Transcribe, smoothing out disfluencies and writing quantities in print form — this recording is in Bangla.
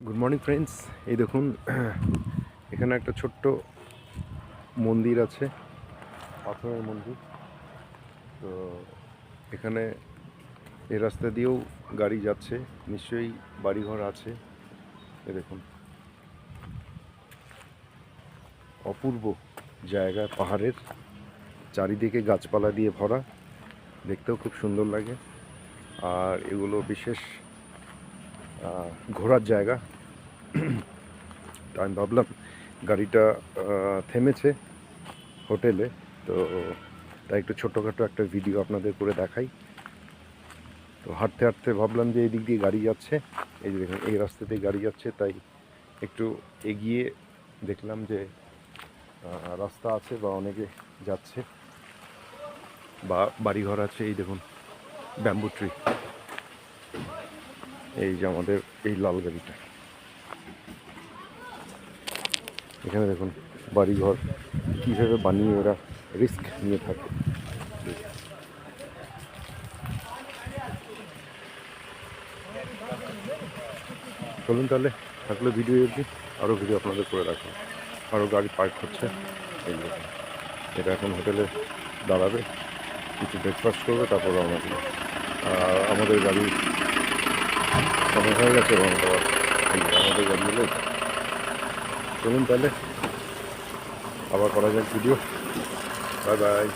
Good morning friends. এই দেখুন এখানে একটা ছোট্ট মন্দির আছে, পাথরের মন্দির। তো এখানে এই রাস্তা দিয়েও গাড়ি যাচ্ছে, নিশ্চয়ই বাড়িঘর আছে। এই দেখুন অপূর্ব জায়গা, পাহাড়ের চারিদিকে গাছপালা দিয়ে ভরা, দেখতেও খুব সুন্দর লাগে। আর এগুলো বিশেষ ঘোরার জায়গা। তো আমি ভাবলাম গাড়িটা থেমেছে হোটেলে, তো তাই একটু ছোটোখাটো একটা ভিডিও আপনাদের করে দেখাই। তো হাঁটতে হাঁটতে ভাবলাম যে এই দিক দিয়ে গাড়ি যাচ্ছে, এই যে দেখুন এই রাস্তা দিয়ে গাড়ি যাচ্ছে, তাই একটু এগিয়ে দেখলাম যে রাস্তা আছে বা অনেকে যাচ্ছে বা বাড়িঘর আছে। এই দেখুন ব্যাম্বু ট্রি, এই যে আমাদের এই লাল গাড়িটা, এখানে দেখুন বাড়িঘর কীভাবে বানিয়ে ওরা রিস্ক নিয়ে থাকে। চলুন তাহলে, থাকলে ভিডিও অবধি আরও ভিডিও আপনাদের করে রাখুন। আরও গাড়ি পার্ক হচ্ছে, এই দেখুন এটা এখন হোটেলে দাঁড়াবে, কিছু ব্রেকফাস্ট করবে, তারপর রওনা দিবে। আমাদের গাড়ি সময় হয়ে গেছে রওনা দেওয়ার। আমাদের গাড়ি হলে চলুন তাহলে আবার করা যাক ভিডিও। Bye bye.